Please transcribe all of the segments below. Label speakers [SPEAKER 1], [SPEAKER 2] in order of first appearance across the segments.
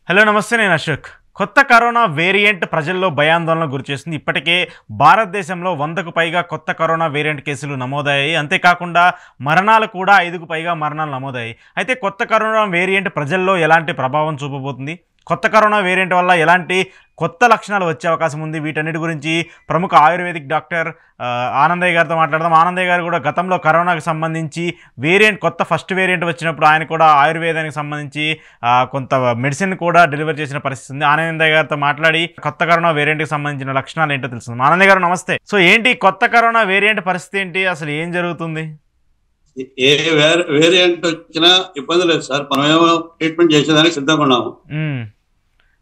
[SPEAKER 1] Hello నమస్తే నేను అశోక్. కొత్త కరోనా వేరియంట్ ప్రజల్లో భయాందోళనకు గురిచేస్తుంది. ఇప్పటికే భారతదేశంలో 100కు పైగా కొత్త కరోనా వేరియంట్ కేసులు నమోదయ్యాయి. అంతేకాకుండా మరణాలు కూడా 5కు పైగా మరణాలు నమోదయ్యాయి. అయితే కొత్త కరోనా వేరియంట్ ప్రజల్లో ఎలాంటి ప్రభావం చూపబోతుంది? కొత్త కరోనా వేరియంట్ వల్ల ఎలాంటి కొత్త లక్షణాలు వచ్చే అవకాశం ఉంది? వీటన్నిటి గురించి ప్రముఖ ఆయుర్వేదిక్ డాక్టర్ ఆనందయ్య గారితో మాట్లాడదాం. ఆనందయ్య గారు కూడా గతంలో కరోనాకు సంబంధించి కొత్త ఫస్ట్ వేరియంట్ వచ్చినప్పుడు ఆయన కూడా ఆయుర్వేదానికి సంబంధించి కొంత మెడిసిన్ కూడా డెలివరీ చేసిన పరిస్థితి ఉంది. ఆనందయ్య గారితో మాట్లాడి కొత్త కరోనా వేరియంట్కి సంబంధించిన లక్షణాలు ఏంటో తెలుస్తుంది. ఆనందయ్య గారు నమస్తే. సో ఏంటి కొత్త కరోనా వేరియంట్ పరిస్థితి ఏంటి? అసలు ఏం జరుగుతుంది?
[SPEAKER 2] ఏ వేరియంట్ వచ్చినా ఇబ్బంది లేదు సార్. మనమేమో ట్రీట్మెంట్ చేసేదానికి సిద్ధంగా ఉన్నాము.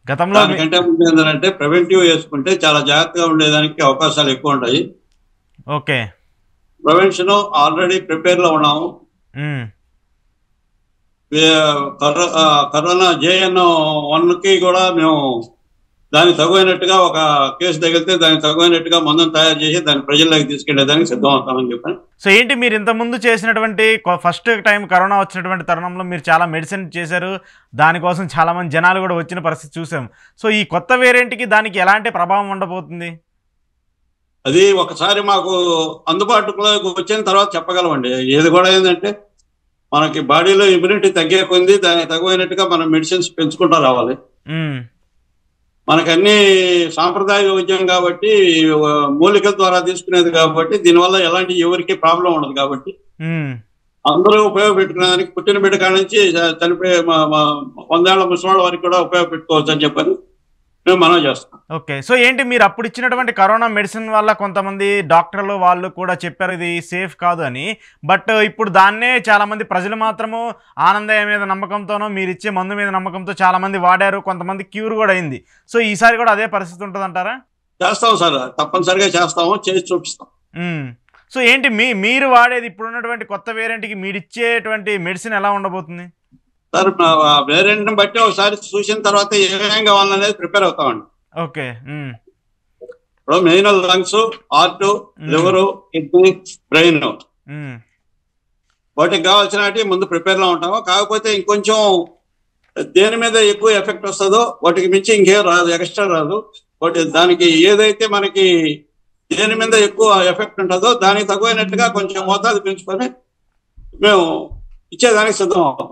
[SPEAKER 1] గతంలో
[SPEAKER 2] దానికంటే ముందు ఏంటంటే ప్రివెంటివ్ వేసుకుంటే చాలా జాగ్రత్తగా ఉండేదానికి అవకాశాలు ఎక్కువ ఉంటాయి.
[SPEAKER 1] ఓకే,
[SPEAKER 2] ప్రివెన్షన్ ఆల్రెడీ ప్రిపేర్ లో ఉన్నాము. కరోనా JN.1కి కూడా మేము దానికి తగినట్టుగా ఒక కేసు తగిలితే దానికి తగినట్టుగా మందును తయారు చేసి దాన్ని ప్రజల్లోకి తీసుకెళ్లేదానికి సిద్ధం అవుతామని చెప్పాను.
[SPEAKER 1] సో ఏంటి మీరు ఇంతకుముందు చేసినటువంటి ఫస్ట్ టైం కరోనా వచ్చినటువంటి తరుణంలో మీరు చాలా మెడిసిన్ చేశారు, దానికోసం చాలామంది జనాలు కూడా వచ్చిన పరిస్థితి చూసాం. సో ఈ కొత్త వేరియంట్కి దానికి ఎలాంటి ప్రభావం ఉండబోతుంది?
[SPEAKER 2] అది ఒకసారి మాకు అందుబాటులోకి వచ్చిన తర్వాత చెప్పగలమండి. ఏది కూడా ఏంటంటే మనకి బాడీలో ఇమ్యూనిటీ తగ్గే కొంది దానికి తగినట్టుగా మనం మెడిసిన్స్ పెంచుకుంటూ రావాలి. మనకు అన్ని సాంప్రదాయ వైద్యం కాబట్టి మూలికల ద్వారా తీసుకునేది కాబట్టి దీనివల్ల ఎలాంటి ఎవరికి ప్రాబ్లం ఉండదు కాబట్టి అందరూ ఉపయోగపెట్టుకునేదానికి పుట్టిన బిడ్డ కాడ నుంచి చనిపోయే 100 ఏళ్ల ముసలి వరకు కూడా ఉపయోగపెట్టుకోవచ్చు అని చెప్పని మేము మనం చేస్తాం.
[SPEAKER 1] ఓకే, సో ఏంటి మీరు అప్పుడు ఇచ్చినటువంటి కరోనా మెడిసిన్ వల్ల కొంతమంది డాక్టర్లు వాళ్ళు కూడా చెప్పారు ఇది సేఫ్ కాదు అని. బట్ ఇప్పుడు దాన్నే చాలామంది ప్రజలు మాత్రము ఆనందయ్య మీద నమ్మకంతోనో మీరు ఇచ్చే మందు మీద నమ్మకంతో చాలామంది వాడారు, కొంతమంది క్యూర్ కూడా అయింది. సో ఈసారి కూడా అదే పరిస్థితి ఉంటుంది అంటారా?
[SPEAKER 2] చేస్తాం సార్, తప్పనిసరిగా చేస్తాము, చేసి చూపిస్తాం.
[SPEAKER 1] సో ఏంటి మీరు వాడేది ఇప్పుడు ఉన్నటువంటి కొత్త వేరియంట్కి మీరు ఇచ్చేటువంటి మెడిసిన్ ఎలా ఉండబోతుంది
[SPEAKER 2] సార్? వేరియంట్ బట్టి ఒకసారి చూసిన తర్వాత ఏమేం కావాలనేది ప్రిపేర్ అవుతామండి.
[SPEAKER 1] ఓకే,
[SPEAKER 2] ఇప్పుడు main lungs, heart, liver, kidney, brain వాటికి కావాల్సిన ముందు ప్రిపేర్ లో ఉంటాము. కాకపోతే ఇంకొంచెం దేని మీద ఎక్కువ ఎఫెక్ట్ వస్తుందో వాటికి మించి ఇంకేం రాదు, ఎక్స్ట్రా రాదు. దానికి ఏదైతే మనకి దేని మీద ఎక్కువ ఎఫెక్ట్ ఉంటుందో దానికి తగ్గినట్టుగా కొంచెం మోతాదు పెంచుకొని మేము ఇచ్చేదానికి సిద్ధం అవుతాం.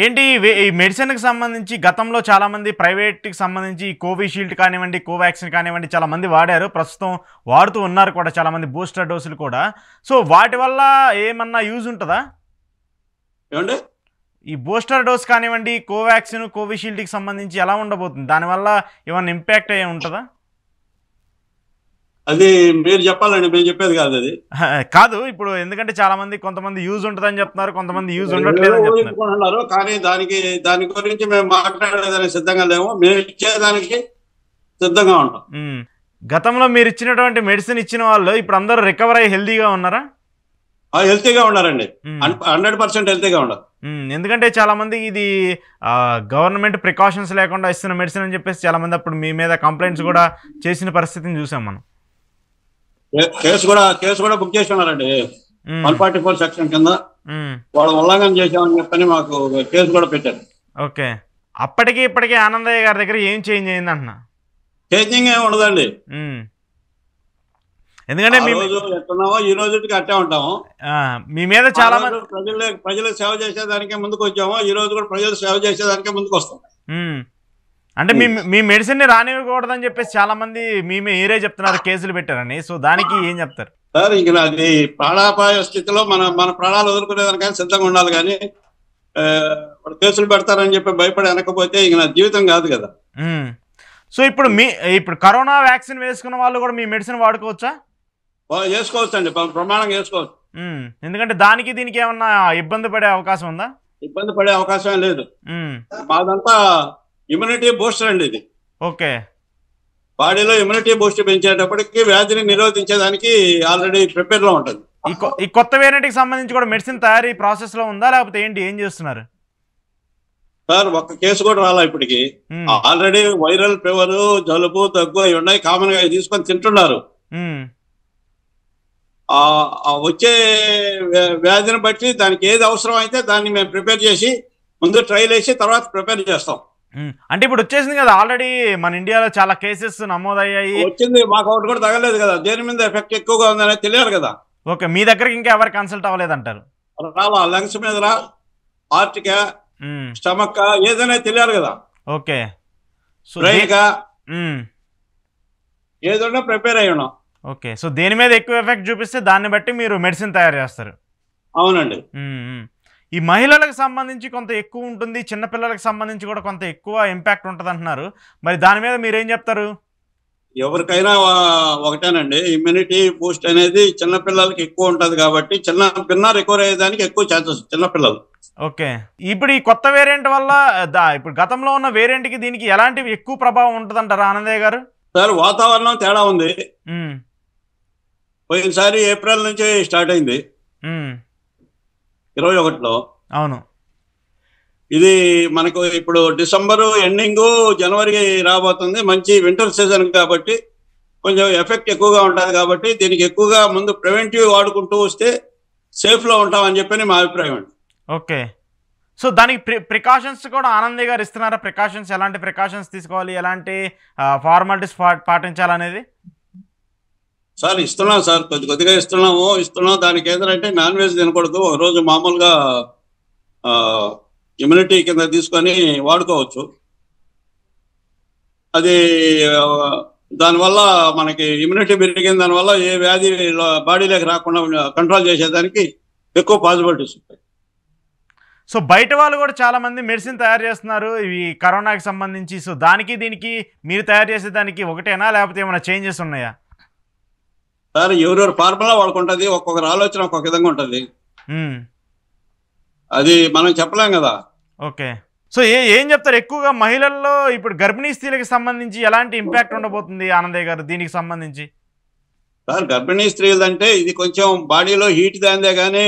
[SPEAKER 1] ఏంటి ఈ మెడిసిన్కి సంబంధించి గతంలో చాలామంది ప్రైవేట్కి సంబంధించి కోవిషీల్డ్ కానివ్వండి, కోవాక్సిన్ కానివ్వండి చాలామంది వాడారు, ప్రస్తుతం వాడుతూ ఉన్నారు కూడా చాలామంది బూస్టర్ డోసులు కూడా. సో వాటి వల్ల ఏమన్నా యూజ్ ఉంటుందా?
[SPEAKER 2] ఏమండి
[SPEAKER 1] ఈ బూస్టర్ డోస్ కానివ్వండి, కోవాక్సిన్, కోవిషీల్డ్కి సంబంధించి ఎలా ఉండబోతుంది? దానివల్ల ఏమన్నా ఇంపాక్ట్ అయ్యే ఉంటుందా?
[SPEAKER 2] అది మీరు చెప్పాలండి, మేము చెప్పేది కాదు. అది
[SPEAKER 1] కాదు, ఇప్పుడు ఎందుకంటే చాలా మంది కొంతమంది యూజ్ ఉంటుందని చెప్తున్నారు, కొంతమంది యూజ్ ఉండట్లేదు
[SPEAKER 2] చెప్తున్నారు. కానీ దాని గురించి మేము మాట్లాడేదానికి సిద్ధంగా లేము, మేము ఇచ్చేదానికి సిద్ధంగా ఉంటాం.
[SPEAKER 1] గతంలో మీరు ఇచ్చినటువంటి మెడిసిన్ ఇచ్చిన వాళ్ళు ఇప్పుడు అందరూ రికవర్ అయ్యి హెల్తీగా ఉన్నారా?
[SPEAKER 2] హెల్తీగా ఉన్నారండి, 100% హెల్తీగా ఉన్నారు.
[SPEAKER 1] ఎందుకంటే చాలా మంది ఇది గవర్నమెంట్ ప్రికాషన్స్ లేకుండా ఇస్తున్న మెడిసిన్ అని చెప్పేసి చాలా మంది అప్పుడు మీ మీద కంప్లైంట్స్ కూడా చేసిన పరిస్థితిని చూసాం మనం.
[SPEAKER 2] కేసు కూడా బుక్ చేసి ఉన్నారండి 144 సెక్షన్ కింద. వాళ్ళు ఉల్లంఘన చేసామని చెప్పని మాకు కేసు కూడా పెట్టారు.
[SPEAKER 1] ఓకే, అప్పటికి ఇప్పటికీ ఆనందయ్య గారి దగ్గర ఏం చేంజ్ అయింది అంటున్నా?
[SPEAKER 2] చేంజింగ్ ఏమి ఉండదండి,
[SPEAKER 1] ఎందుకంటే
[SPEAKER 2] ఎట్టున్నామో ఈ రోజుకి అట్టే ఉంటాము.
[SPEAKER 1] మీ మీద చాలా మంది
[SPEAKER 2] ప్రజలకు సేవ చేసేదానికే ముందుకు వచ్చాము, ఈ రోజు కూడా ప్రజలు సేవ చేసేదానికే ముందుకు వస్తాం.
[SPEAKER 1] అంటే మీ మెడిసిన్ ని రానివ్వకూడదని చెప్పేసి చాలా మంది మీరే చెప్తున్నారు కేసులు పెట్టారని. సో దానికి ఏం చెప్తారు
[SPEAKER 2] సార్? ఇంక అది ప్రాణాపాయ స్థితిలో మన ప్రాణాలు వదులుకునేదానికైనా సిద్ధంగా ఉండాలి. కానీ కేసులు పెడతారని చెప్పి భయపడి వెనకపోతే ఇంక నా జీవితం కాదు కదా.
[SPEAKER 1] సో ఇప్పుడు కరోనా వ్యాక్సిన్ వేసుకున్న వాళ్ళు కూడా మీ మెడిసిన్ వాడుకోవచ్చా?
[SPEAKER 2] చేసుకోవచ్చు అండి, ప్రమాణంగా చేసుకోవచ్చు.
[SPEAKER 1] ఎందుకంటే దానికి దీనికి ఏమన్నా ఇబ్బంది పడే అవకాశం ఉందా?
[SPEAKER 2] ఇబ్బంది పడే అవకాశం లేదు. మాదంతా ఇమ్యూనిటీ బూస్టర్ అండి ఇది.
[SPEAKER 1] ఓకే,
[SPEAKER 2] బాడీలో ఇమ్యూనిటీ బూస్ట్ పెంచేటప్పటికి వ్యాధిని నిరోధించేదానికి ఆల్రెడీ ప్రిపేర్ లో ఉంటుంది.
[SPEAKER 1] ఈ కొత్త వేరియంట్ కి సంబంధించి కూడా మెడిసిన్ తయారీ ప్రాసెస్ లో ఉందా, లేకపోతే ఏం చేస్తున్నారు
[SPEAKER 2] సార్? ఒక్క కేసు కూడా రాలా ఇప్పటికి. ఆల్రెడీ వైరల్ ఫీవర్, జలుబు, దగ్గు అవి ఉన్నాయి, కామన్ గా తీసుకొని తింటున్నారు. వచ్చే వ్యాధిని బట్టి దానికి ఏది అవసరం అయితే దాన్ని మేము ప్రిపేర్ చేసి ముందు ట్రైల్ వేసి తర్వాత ప్రిపేర్ చేస్తాం.
[SPEAKER 1] అంటే ఇప్పుడు వచ్చేసింది కదా ఆల్రెడీ మన ఇండియాలో చాలా కేసెస్ నమోదయ్యాయి.
[SPEAKER 2] వచ్చింది, మాకు ఒకటి కూడా తగలేదు కదా, దేని మీద ఎఫెక్ట్ ఎక్కువగా ఉందనేది తెలియాలి కదా.
[SPEAKER 1] ఓకే, మీ దగ్గరికి ఇంకా ఎవరు కన్సల్ట్ అవ్వలేదంటారు?
[SPEAKER 2] రావా, లంగ్స్ మీద రా, హార్ట్కా, స్టమక్ ఏదైనా తెలియాలి కదా.
[SPEAKER 1] ఓకే, సో
[SPEAKER 2] బ్రెయిన్కా ఏదైనా ప్రిపేర్ అయ్యి ఉన్నాం.
[SPEAKER 1] ఓకే, సో దేని మీద ఎక్కువ ఎఫెక్ట్ చూపిస్తే దాన్ని బట్టి మీరు మెడిసిన్ తయారు చేస్తారు.
[SPEAKER 2] అవునండి.
[SPEAKER 1] ఈ మహిళలకు సంబంధించి కొంత ఎక్కువ ఉంటుంది, చిన్నపిల్లలకు సంబంధించి కూడా కొంత ఎక్కువ ఇంపాక్ట్ ఉంటుంది అంటున్నారు. మరి దాని మీద మీరేం చెప్తారు?
[SPEAKER 2] ఎవరికైనా ఒకటేనండి, ఇమ్యూనిటీ బూస్ట్ అనేది చిన్నపిల్లలకి ఎక్కువ ఉంటుంది కాబట్టి చిన్న రికవర్ అయ్యేదానికి ఎక్కువ ఛాన్సెస్ చిన్నపిల్లలు.
[SPEAKER 1] ఓకే, ఇప్పుడు ఈ కొత్త వేరియంట్ వల్ల ఇప్పుడు గతంలో ఉన్న వేరియంట్కి దీనికి ఎలాంటి ఎక్కువ ప్రభావం ఉంటుంది అంటారా ఆనందయ్య గారు?
[SPEAKER 2] సార్, వాతావరణం తేడా ఉంది. పోయినసారి ఏప్రిల్ నుంచి స్టార్ట్ అయింది 21లో.
[SPEAKER 1] అవును,
[SPEAKER 2] ఇది మనకు ఇప్పుడు డిసెంబరు ఎండింగ్, జనవరి రాబోతుంది. మంచి వింటర్ సీజన్ కాబట్టి కొంచెం ఎఫెక్ట్ ఎక్కువగా ఉంటుంది కాబట్టి దీనికి ఎక్కువగా ముందు ప్రివెంటివ్ వాడుకుంటూ వస్తే సేఫ్లో ఉంటామని చెప్పని మా అభిప్రాయం అండి.
[SPEAKER 1] ఓకే, సో దానికి ప్రికాషన్స్ కూడా ఆనందయ్య గారు ఇస్తున్నారా? ప్రికాషన్స్, ఎలాంటి ప్రికాషన్స్ తీసుకోవాలి, ఎలాంటి ఫార్మాలిటీస్ పాటించాలనేది?
[SPEAKER 2] సార్ ఇస్తున్నాం సార్, కొద్దిగా ఇస్తున్నాం. దానికి ఏంటంటే నాన్ వెజ్ తినకూడదు, ఒక రోజు మామూలుగా ఇమ్యూనిటీ కింద తీసుకొని వాడుకోవచ్చు. అది దానివల్ల మనకి ఇమ్యూనిటీ పెరిగిన దానివల్ల ఏ వ్యాధి బాడీలోకి రాకుండా కంట్రోల్ చేసేదానికి ఎక్కువ పాసిబిలిటీస్ ఉంటాయి.
[SPEAKER 1] సో బయట వాళ్ళు కూడా చాలా మంది మెడిసిన్ తయారు చేస్తున్నారు ఇవి కరోనాకి సంబంధించి. సో దానికి దీనికి మీరు తయారు చేసేదానికి ఒకటేనా, లేకపోతే ఏమైనా చేంజెస్ ఉన్నాయా?
[SPEAKER 2] సార్, ఎవరెవరు ఫార్ములా వాడుకుంటుంది, ఒక్కొక్కరు ఆలోచన ఒక్కొక్క విధంగా ఉంటుంది. అది మనం చెప్పలేం కదా.
[SPEAKER 1] ఓకే, సో ఏం చెప్తారు ఎక్కువగా మహిళల్లో ఇప్పుడు గర్భిణీ స్త్రీలకు సంబంధించి ఎలాంటి ఇంపాక్ట్ ఉండబోతుంది ఆనందయ్య గారు దీనికి సంబంధించి?
[SPEAKER 2] సార్, గర్భిణీ స్త్రీలు అంటే ఇది కొంచెం బాడీలో హీట్ దాందే కానీ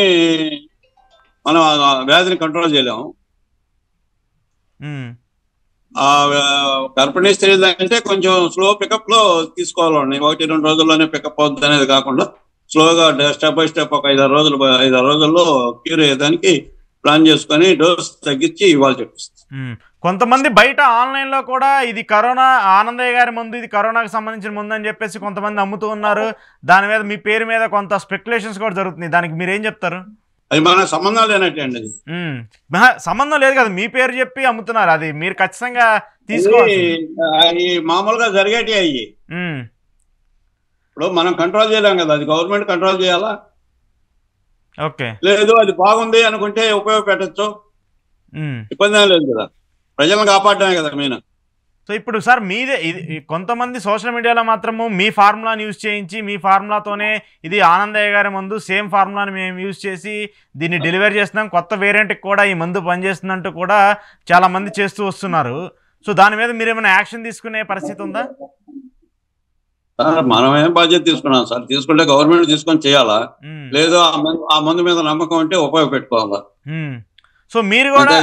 [SPEAKER 2] మనం వ్యాధిని కంట్రోల్ చేయలేము. గర్భిణీ స్త్రీలు అంటే కొంచెం స్లో పికప్ లో తీసుకోవాలండి. 1-2 రోజుల్లోనే పికప్ అవుతుంది అనేది కాకుండా స్లోగా స్టెప్ బై స్టెప్ ఒక 5-6 రోజుల్లో క్యూర్ అయ్యేదానికి ప్లాన్ చేసుకొని డోస్ తగ్గించి ఇవ్వాలి చెప్పిస్తుంది.
[SPEAKER 1] కొంతమంది బయట ఆన్లైన్ లో కూడా ఇది కరోనా ఆనందయ్య గారి ముందు, ఇది కరోనాకి సంబంధించిన ముందు అని చెప్పేసి కొంతమంది అమ్ముతూ ఉన్నారు. దాని మీద మీ పేరు మీద కొంత స్పెక్యులేషన్స్ కూడా జరుగుతుంది. దానికి మీరేం చెప్తారు?
[SPEAKER 2] అది మన సంబంధం లేనట్టు అండి. అది
[SPEAKER 1] సంబంధం లేదు కదా, మీ పేరు చెప్పి అమ్ముతున్నారు. అది మీరు ఖచ్చితంగా తీసుకోవాలి.
[SPEAKER 2] మామూలుగా జరిగేటి అయ్యి ఇప్పుడు మనం కంట్రోల్ చేయలేం కదా, అది గవర్నమెంట్ కంట్రోల్ చేయాలా.
[SPEAKER 1] ఓకే,
[SPEAKER 2] లేదు అది బాగుంది అనుకుంటే ఉపయోగపెట్టచ్చు, ఇబ్బంది ఏం లేదు కదా, ప్రజలను కాపాడటమే కదా మెయిన్.
[SPEAKER 1] సో ఇప్పుడు సార్ మీదే ఇది కొంతమంది సోషల్ మీడియాలో మాత్రము మీ ఫార్ములాని యూజ్ చేయించి మీ ఫార్ములాతోనే ఇది ఆనందయ్య గారి మందు సేమ్ ఫార్ములాని మేము యూజ్ చేసి దీన్ని డెలివరీ చేస్తున్నాం, కొత్త వేరియంట్కి కూడా ఈ మందు పనిచేస్తుందంటూ కూడా చాలా మంది చేస్తూ వస్తున్నారు. సో దాని మీద మీరు ఏమైనా యాక్షన్ తీసుకునే పరిస్థితి ఉందా?
[SPEAKER 2] మనం ఏం బాధ్యత తీసుకున్నాం సార్, తీసుకుంటే గవర్నమెంట్ తీసుకొని చేయాలా, లేదు ఆ మందు మీద నమ్మకం ఉంటే ఉపయోగపెట్టుకోవాలా.
[SPEAKER 1] సో మీరు కూడా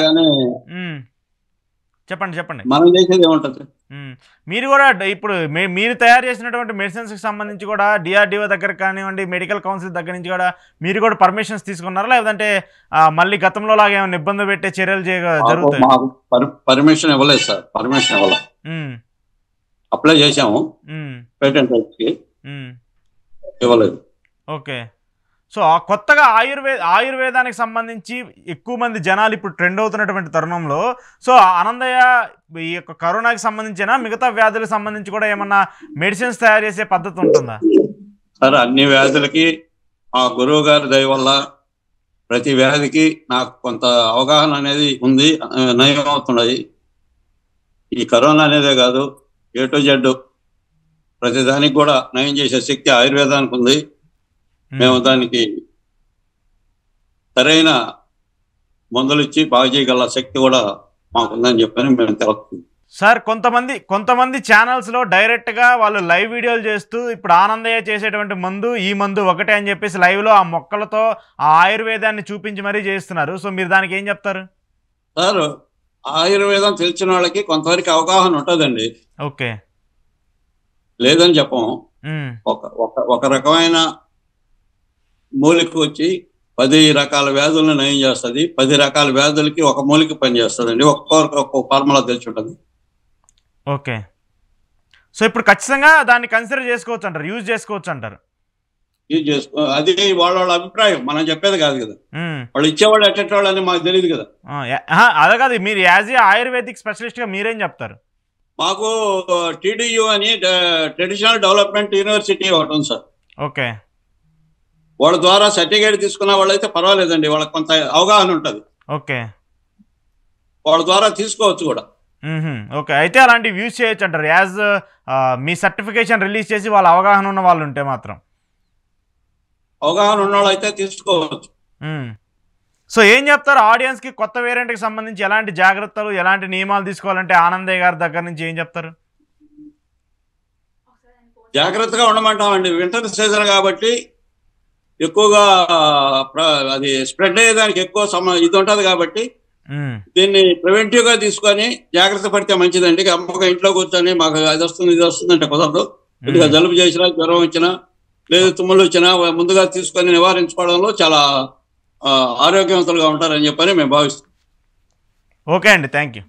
[SPEAKER 1] చెప్పండి
[SPEAKER 2] మనం చేసేది ఏముంటుంది.
[SPEAKER 1] మీరు కూడా ఇప్పుడు మీరు తయారు చేసినటువంటి మెడిసిన్స్కి సంబంధించి కూడా డిఆర్డిఓ దగ్గర కానివ్వండి, మెడికల్ కౌన్సిల్ దగ్గర నుంచి కూడా మీరు కూడా పర్మిషన్స్ తీసుకున్నారా, లేదంటే మళ్ళీ గతంలో లాగా ఏమైనా ఇబ్బంది పెట్టే చర్యలు జరుగుతాయి?
[SPEAKER 2] పర్మిషన్ ఇవ్వలేదు సార్, పర్మిషన్ ఇవ్వలేదు. అప్లై చేసాము పేటెంట్ రైట్స్కి, ఇవ్వలేదు.
[SPEAKER 1] ఓకే, సో కొత్తగా ఆయుర్వేదానికి సంబంధించి ఎక్కువ మంది జనాలు ఇప్పుడు ట్రెండ్ అవుతున్నటువంటి తరుణంలో సో ఆనందయ్య ఈ యొక్క కరోనాకి సంబంధించిన మిగతా వ్యాధులకు సంబంధించి కూడా ఏమన్నా మెడిసిన్స్ తయారు చేసే పద్ధతి ఉంటుందా?
[SPEAKER 2] సార్, అన్ని వ్యాధులకి ఆ గురువు గారి దయ వల్ల ప్రతి వ్యాధికి నాకు కొంత అవగాహన అనేది ఉంది, నయం అవుతున్నాయి. ఈ కరోనా అనేదే కాదు, A to Z ప్రతి దానికి కూడా నయం చేసే శక్తి ఆయుర్వేదానికి ఉంది. మేము దానికి సరైన మందులు ఇచ్చి బాగు చేయగల శక్తి కూడా మాకుందని చెప్పని మేము తెలుస్తుంది.
[SPEAKER 1] సార్, కొంతమంది ఛానల్స్లో డైరెక్ట్గా వాళ్ళు లైవ్ వీడియోలు చేస్తూ ఇప్పుడు ఆనందయ్య చేసేటువంటి మందు ఈ మందు ఒకటే అని చెప్పేసి లైవ్లో ఆ మొక్కలతో ఆ ఆయుర్వేదాన్ని చూపించి మరీ చేస్తున్నారు. సో మీరు దానికి ఏం చెప్తారు?
[SPEAKER 2] సార్, ఆయుర్వేదం తెలిసిన వాళ్ళకి కొంతవరకు అవగాహన ఉంటుందండి.
[SPEAKER 1] ఓకే,
[SPEAKER 2] లేదని చెప్పము. ఒక రకమైన మూలిక వచ్చి 10 రకాల వ్యాధులను నయం చేస్తుంది. 10 రకాల వ్యాధులకి ఒక మూలిక పని చేస్తుందండి. ఒక్కొక్క ఫార్ములా తెలిసి ఉంటుంది.
[SPEAKER 1] ఓకే. సో ఇప్పుడు ఖచ్చితంగా దాన్ని కన్సిడర్ చేసుకోవచ్చు అంటారు, యూజ్ చేసుకోవచ్చు అంటారు.
[SPEAKER 2] యూజ్ చేసుకో, అది వాళ్ళ అభిప్రాయం, మనం చెప్పేది కాదు కదా.
[SPEAKER 1] ఉమ్.
[SPEAKER 2] వాళ్ళు ఇచ్చేవాళ్ళు ఎట్టేవాళ్ళు అని మాకు తెలియదు కదా.
[SPEAKER 1] అదే కాదు, మీరు యాజ్ ఏ ఆయుర్వేదిక్ స్పెషలిస్ట్గా మీరేం చెప్తారు?
[SPEAKER 2] మాకు టీడీయూ అని ట్రెడిషనల్ డెవలప్మెంట్ యూనివర్సిటీ ఒకటి ఉంది సార్.
[SPEAKER 1] ఓకే.
[SPEAKER 2] వాళ్ళ ద్వారా సర్టిఫికేట్ తీసుకున్న వాళ్ళు అయితే పర్వాలేదండి, వాళ్ళకి కొంత అవగాహన ఉంటుంది.
[SPEAKER 1] ఓకే.
[SPEAKER 2] వాళ్ళ ద్వారా తీసుకోవచ్చు కూడా.
[SPEAKER 1] ఓకే. అయితే అలాంటివి యూజ్ చేయొచ్చు అంటారు, యాజ్ మీ సర్టిఫికేషన్ రిలీజ్ చేసి వాళ్ళ అవగాహన ఉన్న వాళ్ళు ఉంటే మాత్రం.
[SPEAKER 2] అవగాహన ఉన్న వాళ్ళు అయితే తీసుకోవచ్చు.
[SPEAKER 1] సో ఏం చెప్తారు ఆడియన్స్కి కొత్త వేరియంట్కి సంబంధించి ఎలాంటి జాగ్రత్తలు, ఎలాంటి నియమాలు తీసుకోవాలంటే ఆనందయ్య గారి దగ్గర నుంచి ఏం చెప్తారు?
[SPEAKER 2] జాగ్రత్తగా ఉండమంటామండి. వింటర్ సీజన్ కాబట్టి ఎక్కువగా అది స్ప్రెడ్ అయ్యేదానికి ఎక్కువ ఇది ఉంటుంది కాబట్టి దీన్ని ప్రివెంటివ్ గా తీసుకొని జాగ్రత్త పడితే మంచిదండి. అమ్మగా ఇంట్లో కూర్చొని మాకు అది వస్తుంది ఇది వస్తుంది అంటే కుదరదు. కొద్దిగా జలుబు చేసినా, జ్వరం వచ్చినా, లేదు తుమ్ములు వచ్చినా ముందుగా తీసుకొని నివారించుకోవడంలో చాలా ఆరోగ్యవంతులుగా ఉంటారని చెప్పని మేము భావిస్తాం.
[SPEAKER 1] ఓకే అండి, థ్యాంక్ యూ.